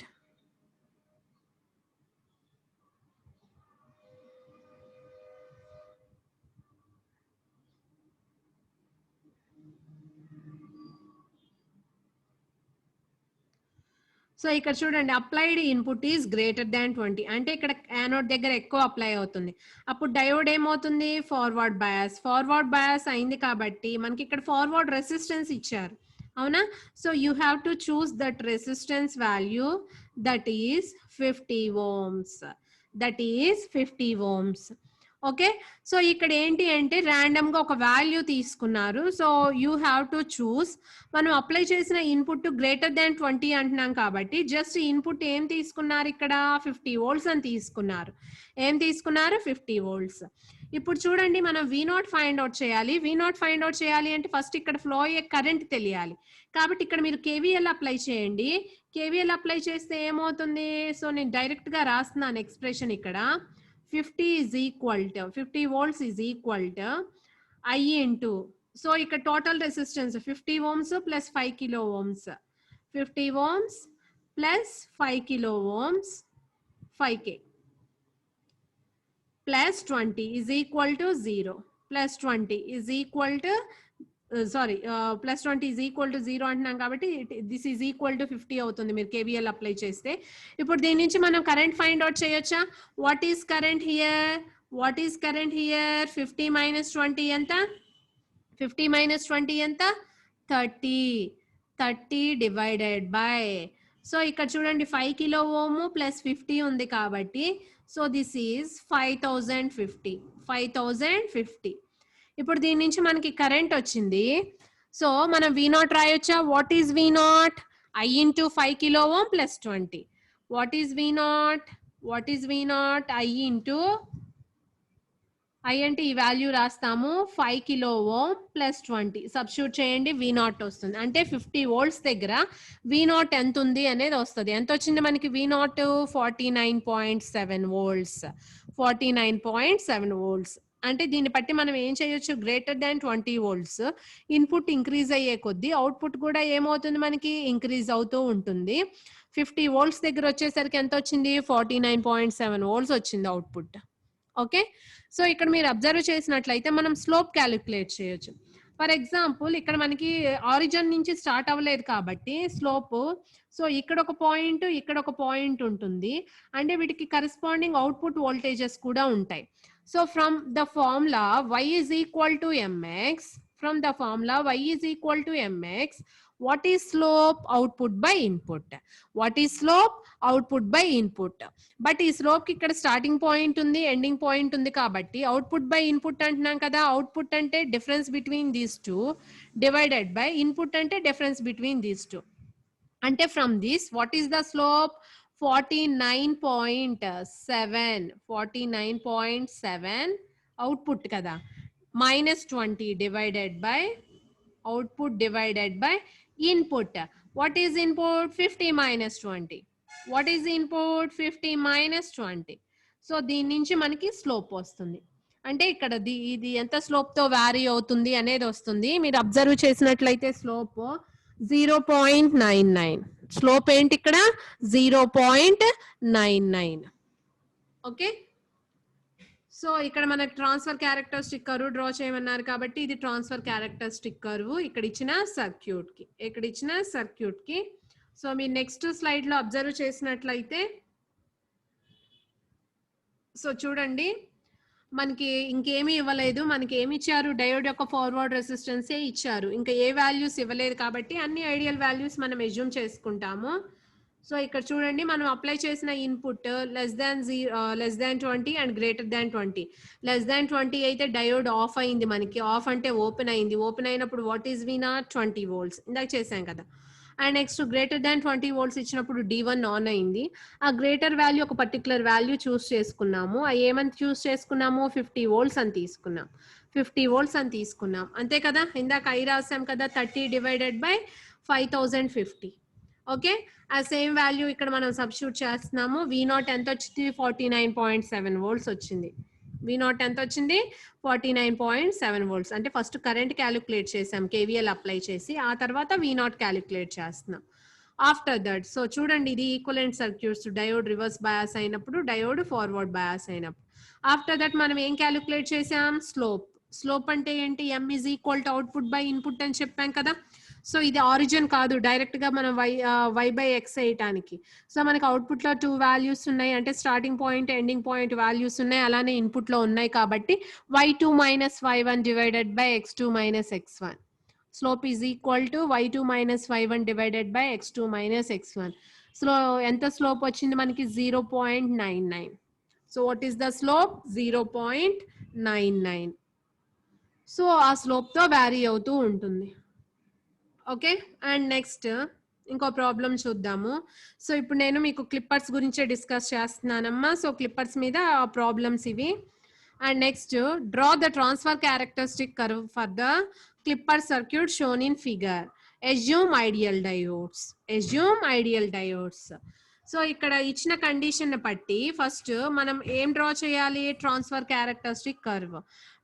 so ఇక్కడ చూడండి, applied input is greater than 20, అంటే ఇక్కడ యానోడ్ దగ్గర ఎక్కువ అప్లై అవుతుంది. అప్పుడు డయోడ్ ఏమవుతుంది, ఫార్వర్డ్ బయాస్. ఫార్వర్డ్ బయాస్ అయింది కాబట్టి మనకి ఇక్కడ ఫార్వర్డ్ రెసిస్టెన్స్ ఇచ్చారు, అవునా. So you have to choose that resistance value, that is 50 ohms. That is 50 ohms. Okay, so ఇక్కడ ఏంటి అంటే ర్యాండమ్ గా ఒక వాల్యూ తీసుకున్నారు. So you have to choose. మనం అప్లై చేసిన ఇన్పుట్ గ్రేటర్ దాన్ 20 అంటున్నాం కాబట్టి జస్ట్ ఇన్పుట్ ఏం తీసుకున్నారు, ఇక్కడ 50 volts అని తీసుకున్నారు. ఏం తీసుకున్నారు, 50 volts. ఇప్పుడు చూడండి, మనం V0 ఫైండ్ అవుట్ చేయాలి. V0 ఫైండ్ అవుట్ చేయాలి అంటే ఫస్ట్ ఇక్కడ ఫ్లో అయ్యే కరెంట్ తెలియాలి. కాబట్టి ఇక్కడ మీరు KVL అప్లై చేయండి. KVL అప్లై చేస్తే ఏమవుతుంది, సో నేను డైరెక్ట్ గా రాస్తున్నాను ఎక్స్ప్రెషన్ ఇక్కడ. 50 is equal to 50 volts is equal to I into, so ఇక్కడ total resistance 50 ohms plus 5 kilo ohms, 50 ohms plus 5 kilo ohms 5k plus 20 is equal to 0, plus 20 is equal to plus 20 is equal to 0 అంటున్నాం కాబట్టి దిస్ ఈజ్ ఈక్వల్ టు 50 అవుతుంది మీరు KVL అప్లై చేస్తే. ఇప్పుడు దీని నుంచి మనం కరెంట్ ఫైండ్ అవుట్ చేయొచ్చా. What is current here, what is current here, 50 minus 20 ఎంత, 50 minus 20 ఎంత, 30 డివైడెడ్ బై, సో ఇక్కడ చూడండి 5 kilo ohm plus 50 ఉంది కాబట్టి సో దిస్ ఈజ్ 5050. ఇప్పుడు దీని నుంచి మనకి కరెంట్ వచ్చింది. సో మనం V0 రాయొచ్చా. What is V0, I into 5 kilo ohm plus 20. What is V0, what is V0, I into I అంటే ఈ వాల్యూ రాస్తాము 5 kilo ohm plus 20 సబ్స్టిట్యూట్ చేయండి, V0 వస్తుంది. అంటే 50 volts దగ్గర V0 ఎంత ఉంది అనేది వస్తుంది. ఎంత వచ్చింది మనకి V0, 49.7 volts. 49.7 volts అంటే దీన్ని బట్టి మనం ఏం చేయొచ్చు, greater than 20 volts. Input increase అయ్యే కొద్దీ అవుట్పుట్ కూడా ఏమవుతుంది మనకి, ఇంక్రీజ్ అవుతూ ఉంటుంది. 50 volts దగ్గర వచ్చేసరికి ఎంత వచ్చింది, 49.7 volts వచ్చింది అవుట్పుట్. ఓకే, సో ఇక్కడ మీరు అబ్జర్వ్ చేసినట్లయితే మనం స్లోప్ క్యాలిక్యులేట్ చేయొచ్చు. ఫర్ ఎగ్జాంపుల్ ఇక్కడ మనకి ఆరిజిన్ నుంచి స్టార్ట్ అవ్వలేదు కాబట్టి స్లోప్, సో ఇక్కడ ఒక పాయింట్, ఇక్కడ ఒక పాయింట్ ఉంటుంది. అంటే వీటికి కరెస్పాండింగ్ అవుట్పుట్ వోల్టేజెస్ కూడా ఉంటాయి. So from the formula y is equal to mx, from the formula y is equal to mx, what is slope, output by input. What is slope, output by input. But ఈ స్లోప్ కి ఇక్కడ స్టార్టింగ్ పాయింట్ ఉంది, ఎండింగ్ పాయింట్ ఉంది కాబట్టి అవుట్పుట్ బై ఇన్పుట్ అంటున్నాం కదా. అవుట్పుట్ అంటే difference between these two divided by input అంటే డిఫరెన్స్ బిట్వీన్ దీస్ టూ. అంటే from this what is the slope, 49.7 output కదా, -20 divided by output divided by Input. What is input? 50 minus 20. What is input? 50 minus 20. So దీని నుంచి మనకి స్లోప్ వస్తుంది. అంటే ఇక్కడ ఇది ఎంత స్లోప్ తో వ్యారీ అవుతుంది అనేది వస్తుంది. మీరు అబ్జర్వ్ చేసినట్లయితే స్లోప్ 0.99. స్లోప్ ఏంటి ఇక్కడ? 0.99. ఓకే, సో ఇక్కడ మనకు ట్రాన్స్ఫర్ క్యారెక్టరిస్టిక్ కర్వ్ డ్రా చేయమన్నారు కాబట్టి ఇది ట్రాన్స్ఫర్ క్యారెక్టరిస్టిక్ కర్వ్ ఇక్కడ ఇచ్చిన సర్క్యూట్ కి. సో మీరు నెక్స్ట్ స్లైడ్ లో అబ్జర్వ్ చేసినట్లయితే సో చూడండి, మనకి ఇంకేమీ ఇవ్వలేదు. మనకి ఏమి ఇచ్చారు? డయోడ్ యొక్క ఫార్వర్డ్ రెసిస్టెన్సే ఇచ్చారు. ఇంకా ఏ వాల్యూస్ ఇవ్వలేదు కాబట్టి అన్ని ఐడియల్ వాల్యూస్ మనం ఎజ్యూమ్ చేసుకుంటాము. సో ఇక్కడ చూడండి, మనం అప్లై చేసిన input less than 20 and greater than 20. Less than 20 అయితే డయోడ్ ఆఫ్ అయింది. మనకి ఆఫ్ అంటే ఓపెన్ అయింది. ఓపెన్ అయినప్పుడు వాట్ ఈస్ V0? 20 volts. ఇందాక చేసాం కదా. And next greater than 20 volts ఇచ్చినప్పుడు D1 ఆన్ అయింది. ఆ గ్రేటర్ వాల్యూ ఒక పర్టికులర్ వాల్యూ చూస్ చేసుకున్నాము. ఏమని చూస్ చేసుకున్నాము? 50 volts అని తీసుకున్నాం. 50 volts అని తీసుకున్నాం, అంతే కదా. ఇందాక I రాసాం కదా, 30 divided by 5050. ఓకే, ఆ సేమ్ వాల్యూ ఇక్కడ మనం సబ్స్టిట్యూట్ చేస్తున్నాము. V0 ఎంత వచ్చింది? 49.7 volts వచ్చింది. V0 ఎంత వచ్చింది? 49.7 volts. అంటే ఫస్ట్ కరెంట్ క్యాలిక్యులేట్ చేసాం KVL అప్లై చేసి, ఆ తర్వాత V0 క్యాలిక్యులేట్ చేస్తున్నాం. ఆఫ్టర్ దట్ సో చూడండి, ఇది equivalent circuits. Diode reverse bias అయినప్పుడు, డయోడ్ ఫార్వర్డ్ బయాస్ అయినప్పుడు. ఆఫ్టర్ దట్ మనం ఏం క్యాలిక్యులేట్ చేసాం? స్లోప్ అంటే ఏంటి? M is equal to output by input అని చెప్పాం కదా. సో ఇది ఆరిజిన్ కాదు, డైరెక్ట్ గా మనం y by x వేయటానికి. సో మనకి అవుట్పుట్ లో 2 వాల్యూస్ ఉన్నాయి, అంటే starting point ending point values ఉన్నాయి, అలానే ఇన్పుట్ లో ఉన్నాయి కాబట్టి y2 minus y1 divided by x2 minus x1. Slope is equal to y2 minus y1 divided by x2 minus x1. So ఎంత స్లోప్ వచ్చింది మనకి? 0.99. So what is the slope? 0.99. So ఆ స్లోప్ తో వ్యారీ అవుతూ ఉంటుంది. ఓకే, అండ్ నెక్స్ట్ ఇంకో ప్రాబ్లం చూద్దాము. సో ఇప్పుడు నేను మీకు క్లిప్పర్స్ గురించే డిస్కస్ చేస్తున్నానమ్మా. సో క్లిప్పర్స్ మీద ప్రాబ్లమ్స్ ఇవి. And next, draw the transfer characteristic curve for the clipper circuit shown in figure. Assume ideal diodes. So ఇక్కడ ఇచ్చిన కండిషన్ బట్టి ఫస్ట్ మనం ఏం డ్రా చేయాలి? Transfer characteristic curve.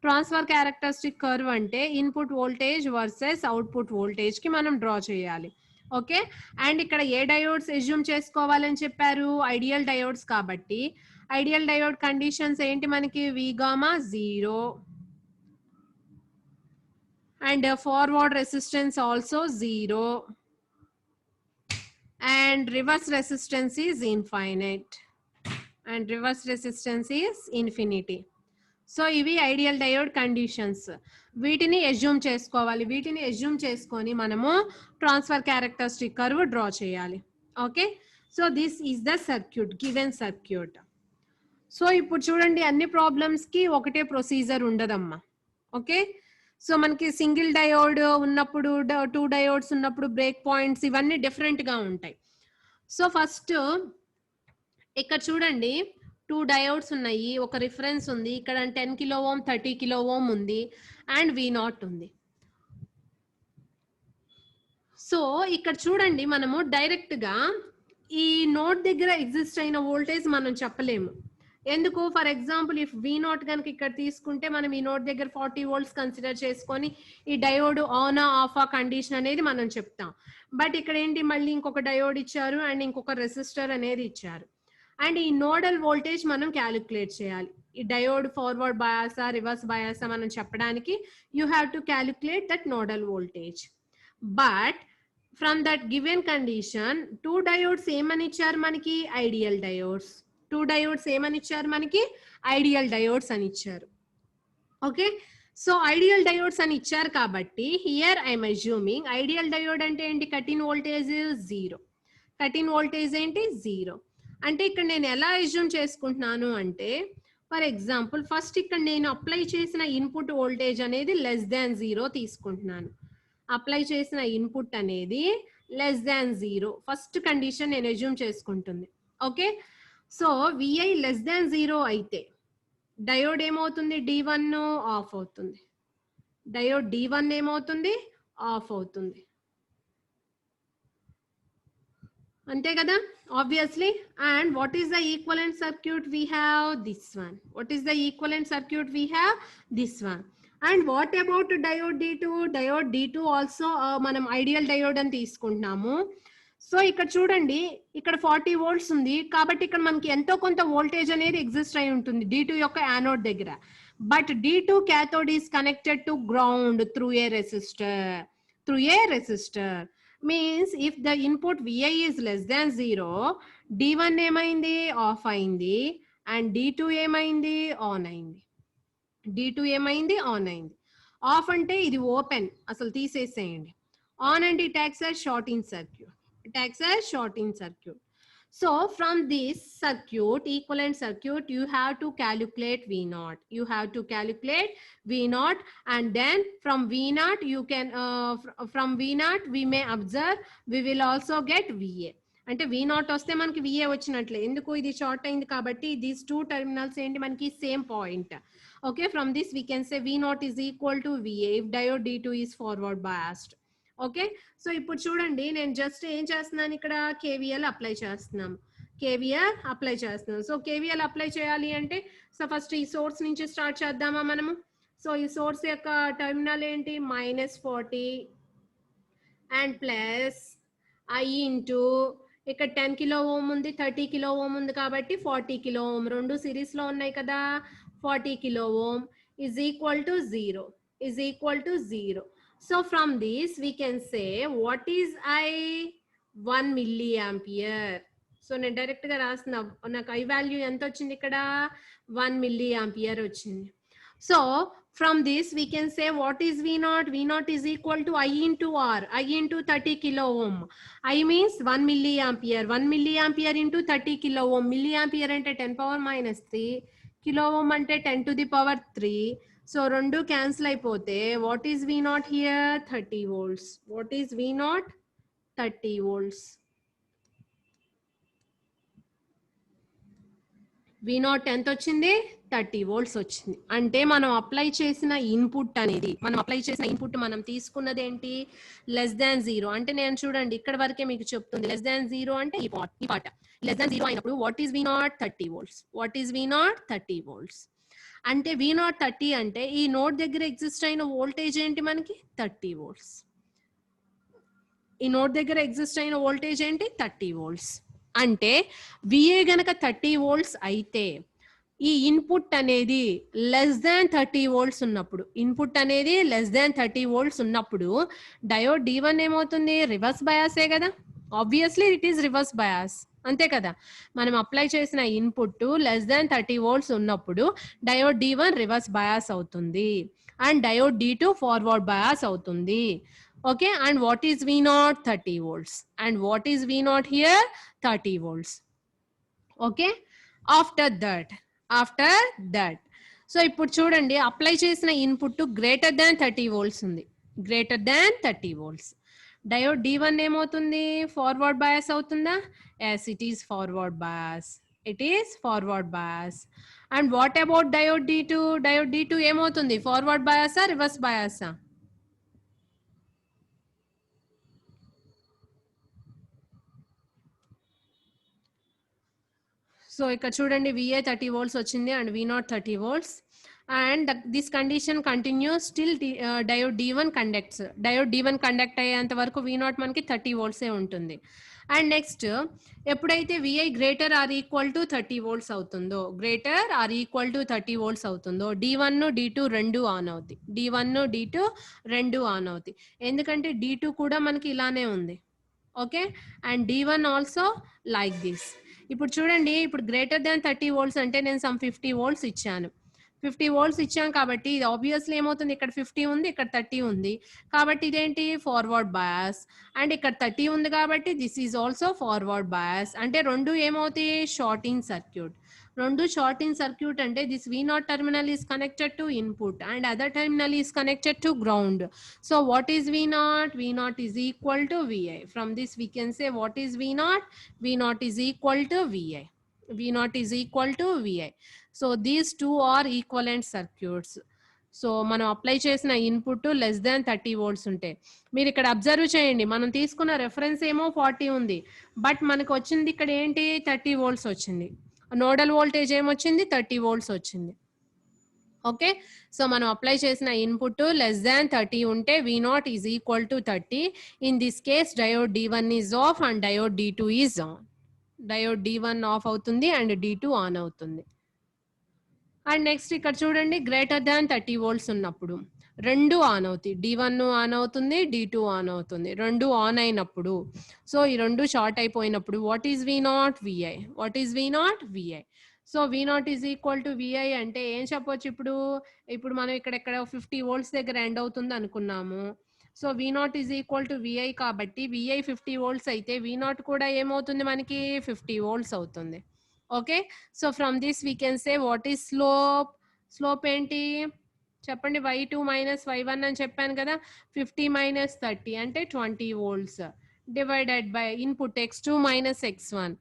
Transfer characteristic curve అంటే input voltage versus output voltage కి మనం డ్రా చేయాలి. ఓకే, అండ్ ఇక్కడ ఏ డయోడ్స్ ఎజ్యూమ్ చేసుకోవాలని చెప్పారు? ఐడియల్ డయోడ్స్ కాబట్టి ఐడియల్ డయోడ్ కండిషన్స్ ఏంటి మనకి? V gamma 0 and forward resistance also 0 and reverse resistance is infinite and reverse resistance is infinity. So ఇవి ఐడియల్ డయోడ్ కండిషన్స్. వీటిని ఎజ్యూమ్ చేసుకోవాలి. వీటిని ఎజ్యూమ్ చేసుకొని మనము ట్రాన్స్ఫర్ క్యారెక్టరిస్టిక్ కర్వ్ డ్రా చేయాలి. Okay, so this is the circuit, given circuit. So ఇప్పుడు చూడండి, అన్ని ప్రాబ్లమ్స్ కి ఒకటే ప్రొసీజర్ ఉండదమ్మా. ఓకే, సో మనకి సింగిల్ డయోడ్ ఉన్నప్పుడు, 2 డయోడ్స్ ఉన్నప్పుడు బ్రేక్ పాయింట్స్ ఇవన్నీ డిఫరెంట్ గా ఉంటాయి. సో ఫస్ట్ ఇక్కడ చూడండి, 2 డయోడ్స్ ఉన్నాయి, ఒక రిఫరెన్స్ ఉంది, ఇక్కడ 10 కిలో ఓం 30 కిలో ఓం ఉంది అండ్ V0 ఉంది. సో ఇక్కడ చూడండి, మనము డైరెక్ట్ గా ఈ నోడ్ దగ్గర ఎగ్జిస్ట్ అయిన వోల్టేజ్ మనం చెప్పలేము. ఎందుకు? ఫర్ ఎగ్జాంపుల్ ఇఫ్ V0 కనుక ఇక్కడ తీసుకుంటే మనం ఈ నోడ్ దగ్గర 40 volts కన్సిడర్ చేసుకొని ఈ డయోడ్ ఆన్ ఆఫ్ ఆ కండిషన్ అనేది మనం చెప్తాం. బట్ ఇక్కడ ఏంటి, మళ్ళీ ఇంకొక డయోడ్ ఇచ్చారు అండ్ ఇంకొక రెసిస్టర్ అనేది ఇచ్చారు. అండ్ ఈ నోడల్ వోల్టేజ్ మనం క్యాలిక్యులేట్ చేయాలి. ఈ డయోడ్ ఫార్వర్డ్ బయాసా రివర్స్ బయాసా మనం చెప్పడానికి you have to calculate that nodal voltage. But from that given condition 2 diodes ఏమని ఇచ్చారు మనకి? Ideal diodes. 2 డయోడ్స్ ఏమని ఇచ్చారు మనకి? ఐడియల్ డయోడ్స్ అని ఇచ్చారు. ఓకే, సో ఐడియల్ డయోడ్స్ అని ఇచ్చారు కాబట్టి here I'm assuming ideal diode అంటే ఏంటి? Cut in voltage 0. Cut in voltage ఏంటి? 0. అంటే ఇక్కడ నేను ఎలా అజ్యూమ్ చేసుకుంటున్నాను అంటే, ఫర్ ఎగ్జాంపుల్ ఫస్ట్ ఇక్కడ నేను అప్లై చేసిన ఇన్పుట్ వోల్టేజ్ అనేది లెస్ దాన్ 0 తీసుకుంటున్నాను. అప్లై చేసిన ఇన్పుట్ అనేది లెస్ దాన్ 0 ఫస్ట్ కండిషన్ నేను అజ్యూమ్ చేసుకుంటుంది. Okay, so VI less than 0 అయితే డయోడ్ ఏమవుతుంది? D1 ఆఫ్ అవుతుంది. డయోడ్ D1 ఏమవుతుంది? ఆఫ్ అవుతుంది. ante kada, obviously. And what is the equivalent circuit? We have this one. What is the equivalent circuit? We have this one. And what about diode D2? Diode D2 also మనం ఐడియల్ డయోడ్ అని తీసుకుంటున్నాము. సో ఇక్కడ చూడండి, ఇక్కడ 40 వోల్ట్స్ ఉంది కాబట్టి ఇక్కడ మనకి ఎంతో కొంత వోల్టేజ్ అనేది ఎగ్జిస్ట్ అయి ఉంటుంది D2 యొక్క యానోడ్ దగ్గర. But D2 cathode is connected to ground through a resistor. Means if the input Vi is less than 0, D1 ఏమైంది, ఆఫ్ అయింది, అండ్ D2 ఏమైంది, ఆన్ అయింది. D2 ఏమైంది, ఆన్ అయింది. ఆఫ్ అంటే ఇది ఓపెన్, అసలు తీసేసేయండి. ఆన్ అంటే it acts as shorting circuit. It acts as shorting circuit. So from this circuit, equivalent circuit, you have to calculate V0. You have to calculate V0, and then from V0 you can from V0 we may observe, we will also get VA. అంటే V0 వస్తే మనకి VA వచ్చినట్లే. ఎందుకు, ఇది షార్ట్ అయింది కాబట్టి దీస్ టూ టెర్మినల్స్ ఏంటి మనకి same point. Okay, from this we can say V0 is equal to VA if diode D2 is forward biased. Okay, so ఇప్పుడు చూడండి, నేను జస్ట్ ఏం చేస్తున్నాను, ఇక్కడ కేవీఎల్ అప్లై చేస్తున్నాం. సో కేవీఎల్ అప్లై చేయాలి అంటే, సో ఫస్ట్ ఈ సోర్స్ నుంచి స్టార్ట్ చేద్దామా మనము. సో ఈ సోర్స్ యొక్క టెర్మినల్ ఏంటి, -40 అండ్ ప్లస్ I ఇంటూ ఇక్కడ 10 కిలో ఓమ్ ఉంది, 30 కిలో ఓమ్ ఉంది కాబట్టి 40 కిలో ఓమ్, రెండు సిరీస్ లో ఉన్నాయి కదా. 40 kilo ohm is equal to 0. So from this we can say what is I, 1 milliampere. So నేను డైరెక్ట్ గా రాస్తున్నా, నాకు I వాల్యూ ఎంత వచ్చింది ఇక్కడ, 1 milliampere వచ్చింది. So from this we can say what is V0. V0 is equal to I into R, I into 30 kilo ohm. I means 1 milliampere. 1 milliampere into 30 kilo ohm. Milliampere అంటే 10 power minus 3, kilo ohm అంటే 10 to the power 3. So రెండు క్యాన్సిల్ అయిపోతే what is V0 here, 30 volts. What is V0, 30 volts. V0 ఎంత వచ్చింది, 30 volts వచ్చింది. అంటే మనం అప్లై చేసిన ఇన్పుట్ మనం తీసుకున్నది ఏంటి, లెస్ దాన్ 0. అంటే నేను చూడండి ఇక్కడ వరకే మీకు చెప్తుంది, లెస్ దాన్ 0 అంటే ఈ పాట. లెస్ దాన్ 0 అయినప్పుడు what is V0, 30 volts. What is V0, 30 volts. అంటే V0 30 అంటే ఈ నోడ్ దగ్గర ఎగ్జిస్ట్ అయిన వోల్టేజ్ ఏంటి మనకి, 30 volts. ఈ నోడ్ దగ్గర ఎగ్జిస్ట్ అయిన వోల్టేజ్ ఏంటి, 30 volts. అంటే VA గనక 30 volts అయితే ఈ ఇన్పుట్ అనేది లెస్ దాన్ 30 volts ఉన్నప్పుడు, డయోడ్ D1 ఏమవుతుంది, రివర్స్ బయాసే కదా. Obviously it is reverse bias, అంతే కదా. మనం అప్లై చేసిన ఇన్పుట్ లెస్ దాన్ 30 volts ఉన్నప్పుడు డయోడ్ D1 రివర్స్ బయాస్ అవుతుంది, and diode D2 forward bias అవుతుంది. Okay, and what is V0, 30 volts. And what is V0 here, 30 volts. Okay, after that so ఇప్పుడు చూడండి, అప్లై చేసిన ఇన్పుట్ గ్రేటర్ దాన్ 30 volts ఉంది, డయోడ్ D1 ఏమవుతుంది, ఫార్వర్డ్ బయాస్ అవుతుందా, yes, it is forward bias. And what about diode D2 ఏమవుతుంది, ఫార్వర్డ్ బయాసా, రివర్స్ బయాసా. సో ఇక్కడ చూడండి, VA 30 volts వచ్చింది and V0 30 volts. And this condition continuous still diode D1 conduct అయ్యేంత వరకు V0 మనకి 30 volts ఉంటుంది. అండ్ నెక్స్ట్ ఎప్పుడైతే VI greater are equal to 30 volts అవుతుందో, D1 D2 రెండు ఆన్ అవుతాయి. ఎందుకంటే D2 కూడా మనకి ఇలానే ఉంది. Okay, and D1 also like this. ఇప్పుడు చూడండి, ఇప్పుడు గ్రేటర్ దాన్ 30 volts అంటే నేను సమ్ 50 volts ఇచ్చాను. 50 volts ఇచ్చాం కాబట్టి ఇది ఆబ్వియస్లీ ఏమవుతుంది, ఇక్కడ 50 ఉంది, ఇక్కడ 30 ఉంది కాబట్టి ఇదేంటి, ఫార్వర్డ్ బయాస్. అండ్ ఇక్కడ 30 ఉంది కాబట్టి this is also forward bias. అంటే రెండు ఏమవుతాయి, షార్టింగ్ సర్క్యూట్. అంటే this V0 terminal is connected to input and other terminal is connected to ground. So what is V0? V0 is equal to VI. From this we can say what is V0? V0 is equal to VI. So these two are equivalent circuits. So మనం అప్లై చేసిన ఇన్పుట్ లెస్ దాన్ 30 వోల్ట్స్ ఉంటే, మీరు ఇక్కడ అబ్జర్వ్ చేయండి, మనం తీసుకున్న రెఫరెన్స్ ఏమో 40 ఉంది, బట్ మనకు వచ్చింది ఇక్కడ ఏంటి 30 వోల్ట్స్ వచ్చింది. నోడల్ వోల్టేజ్ ఏమొచ్చింది 30 వోల్ట్స్ వచ్చింది. ఓకే, సో మనం అప్లై చేసిన ఇన్పుట్ లెస్ దాన్ 30 ఉంటే V0 is equal to 30. In this case diode D1 is of and diode D2 is on. Diode D1 of అవుతుంది అండ్ D2 ఆన్ అవుతుంది. అండ్ నెక్స్ట్ ఇక్కడ చూడండి, గ్రేటర్ దాన్ 30 వోల్ట్స్ ఉన్నప్పుడు రెండు ఆన్ అవుతాయి, D1 ఆన్ అవుతుంది, D2 ఆన్ అవుతుంది. రెండు ఆన్ అయినప్పుడు, సో ఈ రెండు షార్ట్ అయిపోయినప్పుడు what is V0? VI. What is V0? VI. So V0 is equal to VI అంటే ఏం చెప్పొచ్చు ఇప్పుడు? ఇప్పుడు మనం ఇక్కడ 50 వోల్ట్స్ దగ్గర ఎండ్ అవుతుంది అనుకున్నాము. So V0 is equal to VI కాబట్టి VI 50 వోల్ట్స్ అయితే V0 కూడా ఏమవుతుంది మనకి 50 వోల్ట్స్ అవుతుంది. Okay, so from this we can say what is slope. Slope ఏంటి చెప్పండి? y2 మైనస్ y1 అని చెప్పాను కదా. 50 మైనస్ 30 అంటే 20 volts divided by input x2 minus x1.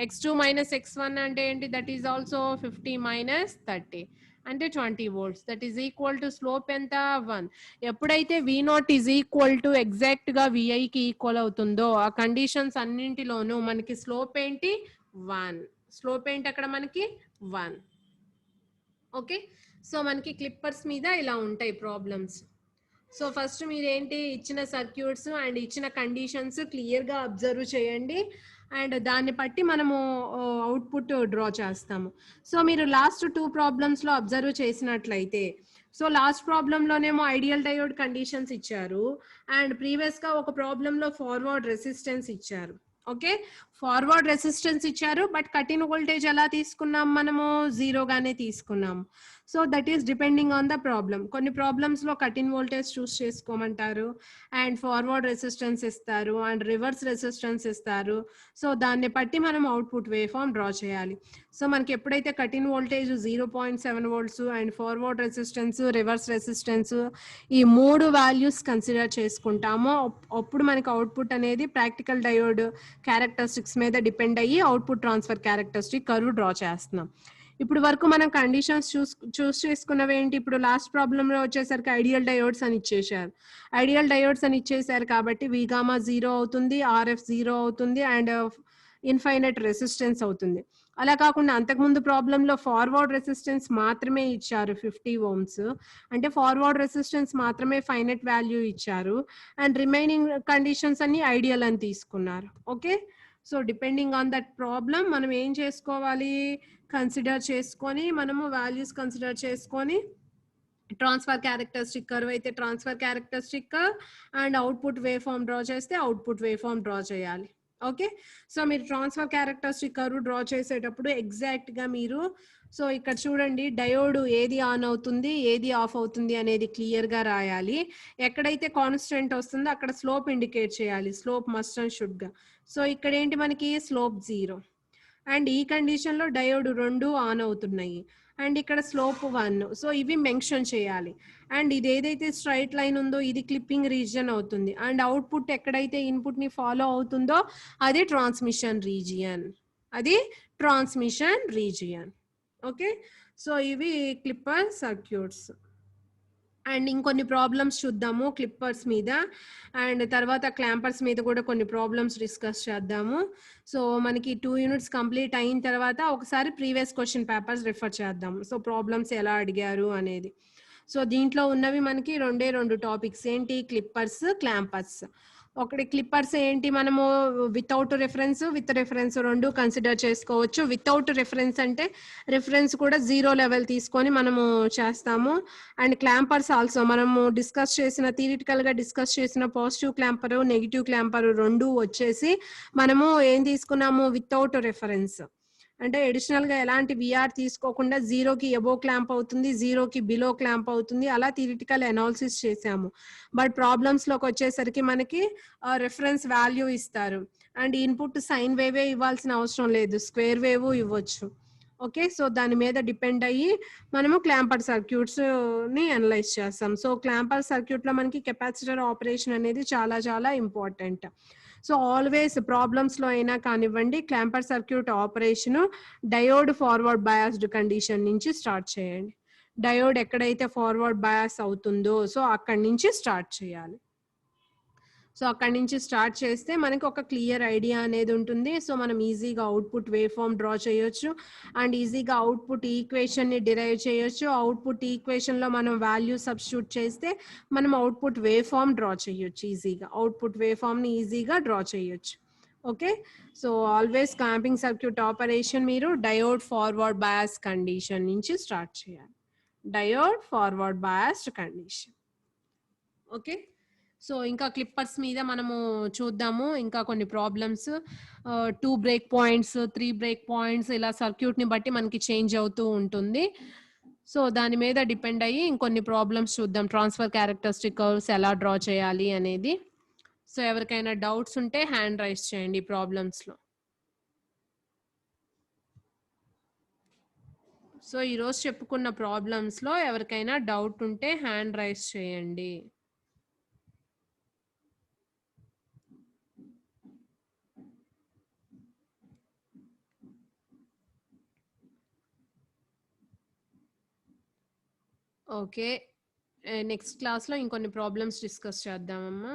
x2 minus x1 అంటే ఏంటి? దట్ ఈస్ ఆల్సో 50 మైనస్ 30 అంటే 20 volts. That is equal to slope ఎంత? 1. ఎప్పుడైతే V0 is equal to exact గా VI కి ఈక్వల్ అవుతుందో ఆ కండిషన్స్ అన్నింటిలోనూ మనకి స్లోప్ ఏంటి? 1. స్లోప్ ఏంటి అక్కడ మనకి? 1. ఓకే, సో మనకి క్లిప్పర్స్ మీద ఇలా ఉంటాయి ప్రాబ్లమ్స్. సో ఫస్ట్ మీరు ఏంటి ఇచ్చిన సర్క్యూట్స్ అండ్ ఇచ్చిన కండిషన్స్ క్లియర్గా అబ్జర్వ్ చేయండి అండ్ దాన్ని బట్టి మనము అవుట్పుట్ డ్రా చేస్తాము. సో మీరు లాస్ట్ 2 ప్రాబ్లమ్స్లో అబ్జర్వ్ చేసినట్లయితే, సో లాస్ట్ ప్రాబ్లంలోనేమో ఐడియల్ డయోడ్ కండిషన్స్ ఇచ్చారు అండ్ ప్రీవియస్గా ఒక ప్రాబ్లంలో ఫార్వర్డ్ రెసిస్టెన్స్ ఇచ్చారు. ఓకే, ఫార్వర్డ్ రెసిస్టెన్స్ ఇచ్చారు బట్ కట్ ఇన్ వోల్టేజ్ ఎలా తీసుకున్నాం మనము? 0 గానే తీసుకున్నాం. So that is depending on the problem. కొన్ని ప్రాబ్లమ్స్ లో కట్ ఇన్ వోల్టేజ్ చూస్ చేసుకోమంటారు అండ్ ఫార్వర్డ్ రెసిస్టెన్స్ ఇస్తారు అండ్ రివర్స్ రెసిస్టెన్స్ ఇస్తారు. సో దాన్ని బట్టి మనం అవుట్పుట్ వేవ్ ఫామ్ డ్రా చేయాలి. సో మనకి ఎప్పుడైతే cut in voltage 0.7 volts and forward resistance, reverse resistance ఈ 3 వాల్యూస్ కన్సిడర్ చేసుకుంటామో అప్పుడు మనకి అవుట్పుట్ అనేది ప్రాక్టికల్ డయోడ్ క్యారెక్టరిస్టిక్స్ మీద డిపెండ్ అయ్యి output transfer characteristic curve draw చేస్తున్నాం. ఇప్పుడు వరకు మనం కండిషన్స్ చూస్ చేసుకున్నవి ఏంటి? ఇప్పుడు లాస్ట్ ప్రాబ్లమ్ లో వచ్చేసరికి ఐడియల్ డయోడ్స్ అని ఇచ్చేసారు. ఐడియల్ డయోడ్స్ అని ఇచ్చేసారు కాబట్టి V-gamma 0 అవుతుంది, RF 0 అవుతుంది అండ్ ఇన్ఫైనైట్ రెసిస్టెన్స్ అవుతుంది. అలా కాకుండా అంతకుముందు ప్రాబ్లంలో ఫార్వర్డ్ రెసిస్టెన్స్ మాత్రమే ఇచ్చారు 50 ఓమ్స్, అంటే ఫార్వర్డ్ రెసిస్టెన్స్ మాత్రమే ఫైనైట్ వాల్యూ ఇచ్చారు అండ్ రిమైనింగ్ కండిషన్స్ అన్ని ఐడియల్ అని తీసుకున్నారు. Okay, so depending on that problem మనం ఏం చేసుకోవాలి? కన్సిడర్ చేసుకొని మనము వాల్యూస్ కన్సిడర్ చేసుకొని ట్రాన్స్ఫర్ క్యారెక్టరిస్టిక్ కర్వ్ అయితే transfer characteristic and output wave form draw చేస్తే అవుట్పుట్ వేవ్ ఫామ్ డ్రా చేయాలి. ఓకే, సో మీరు ట్రాన్స్ఫర్ క్యారెక్టరిస్టిక్ కర్వ్ డ్రా చేసేటప్పుడు ఎగ్జాక్ట్ గా మీరు, సో ఇక్కడ చూడండి డయోడ్ ఏది ఆన్ అవుతుంది ఏది ఆఫ్ అవుతుంది అనేది క్లియర్ గా రాయాలి. ఎక్కడైతే కాన్స్టెంట్ వస్తుందో అక్కడ స్లోప్ ఇండికేట్ చేయాలి, స్లోప్ మస్ట్ అండ్ షుడ్ గా. సో ఇక్కడ ఏంటి మనకి స్లోప్ 0 అండ్ ఈ కండిషన్ లో డయోడ్ 2 ఆన్ అవుతున్నాయి అండ్ ఇక్కడ స్లోప్ 1. సో ఇవి మెన్షన్ చేయాలి అండ్ ఇది ఏదైతే స్ట్రైట్ లైన్ ఉందో ఇది క్లిప్పింగ్ రీజియన్ అవుతుంది అండ్ అవుట్పుట్ ఎక్కడైతే ఇన్పుట్ ని ఫాలో అవుతుందో అది ట్రాన్స్మిషన్ రీజియన్, అది ట్రాన్స్మిషన్ రీజియన్. ఓకే, సో ఇవి క్లిప్పర్ సర్క్యూట్స్. అండ్ ఇంకొన్ని ప్రాబ్లమ్స్ చూద్దాము క్లిప్పర్స్ మీద అండ్ తర్వాత క్లాంపర్స్ మీద కూడా కొన్ని ప్రాబ్లమ్స్ డిస్కస్ చేద్దాము. సో మనకి 2 యూనిట్స్ కంప్లీట్ అయిన తర్వాత ఒకసారి ప్రీవియస్ క్వశ్చన్ పేపర్స్ రిఫర్ చేద్దాము. సో ప్రాబ్లమ్స్ ఎలా అడిగారు అనేది. సో దీంట్లో ఉన్నవి మనకి 2 టాపిక్స్ ఏంటి? క్లిప్పర్స్, క్లాంపర్స్. ఒకటి క్లిప్పర్స్ ఏంటి, మనము without reference with reference 2 consider చేసుకోవచ్చు. వితౌట్ రిఫరెన్స్ అంటే రిఫరెన్స్ కూడా 0 లెవెల్ తీసుకొని మనము చేస్తాము అండ్ క్లాంపర్స్ ఆల్సో మనము థియరిటికల్ గా డిస్కస్ చేసిన పాజిటివ్ క్లాంపర్, నెగిటివ్ క్లాంపర్ 2 వచ్చేసి మనము ఏం తీసుకున్నాము? వితౌట్ రిఫరెన్స్ అంటే అడిషనల్ గా ఎలాంటి విఆర్ తీసుకోకుండా 0కి ఎబో క్లాంప్ అవుతుంది, 0కి బిలో క్లాంప్ అవుతుంది, అలా థియరిటికల్ అనాలిసిస్ చేసాము. బట్ ప్రాబ్లమ్స్ లోకి వచ్చేసరికి మనకి రిఫరెన్స్ వాల్యూ ఇస్తారు అండ్ ఇన్పుట్ సైన్ వేవే ఇవ్వాల్సిన అవసరం లేదు, స్క్వేర్ వేవ్ ఇవ్వచ్చు. ఓకే, సో దాని మీద డిపెండ్ అయ్యి మనము క్లాంపర్ సర్క్యూట్స్ ని అనలైజ్ చేస్తాం. సో క్లాంపర్ సర్క్యూట్ లో మనకి కెపాసిటర్ ఆపరేషన్ అనేది చాలా చాలా ఇంపార్టెంట్. సో ఆల్వేస్ ప్రాబ్లమ్స్ లో అయినా కానివ్వండి clamper circuit operation diode forward biased condition నుంచి స్టార్ట్ చేయండి. డయోడ్ ఎక్కడైతే ఫార్వర్డ్ బయాస్ అవుతుందో సో అక్కడి నుంచి స్టార్ట్ చేయాలి. సో అక్కడి నుంచి స్టార్ట్ చేస్తే మనకి ఒక క్లియర్ ఐడియా అనేది ఉంటుంది. సో మనం ఈజీగా అవుట్పుట్ వేవ్ ఫామ్ డ్రా చేయొచ్చు అండ్ ఈజీగా అవుట్పుట్ ఈక్వేషన్ని డిరైవ్ చేయొచ్చు. అవుట్పుట్ ఈక్వేషన్లో మనం వాల్యూ సబ్స్టిట్యూట్ చేస్తే మనం అవుట్పుట్ వేవ్ ఫామ్ డ్రా చేయొచ్చు ఈజీగా. అవుట్పుట్ వేవ్ ఫామ్ని ఈజీగా డ్రా చేయొచ్చు. Okay, so always clamping circuit operation మీరు డయోడ్ ఫార్వర్డ్ బయాస్ కండిషన్ నుంచి స్టార్ట్ చేయాలి. Diode forward biased condition. Okay, so ఇంకా క్లిప్పర్స్ మీద మనము చూద్దాము ఇంకా కొన్ని problems. 2 break points, 3 break points ఇలా సర్క్యూట్ని బట్టి మనకి చేంజ్ అవుతూ ఉంటుంది. సో దాని మీద డిపెండ్ అయ్యి ఇంకొన్ని ప్రాబ్లమ్స్ చూద్దాం. ట్రాన్స్ఫర్ క్యారెక్టరిస్టిక్ కర్వ్స్ ఎలా డ్రా చేయాలి అనేది. సో ఎవరికైనా డౌట్స్ ఉంటే హ్యాండ్ రైజ్ చేయండి ఈ ప్రాబ్లమ్స్లో. సో ఈరోజు చెప్పుకున్న ప్రాబ్లమ్స్లో ఎవరికైనా డౌట్ ఉంటే హ్యాండ్ రైజ్ చేయండి. ఓకే, నెక్స్ట్ క్లాస్లో ఇంకొన్ని ప్రాబ్లమ్స్ డిస్కస్ చేద్దామమ్మా.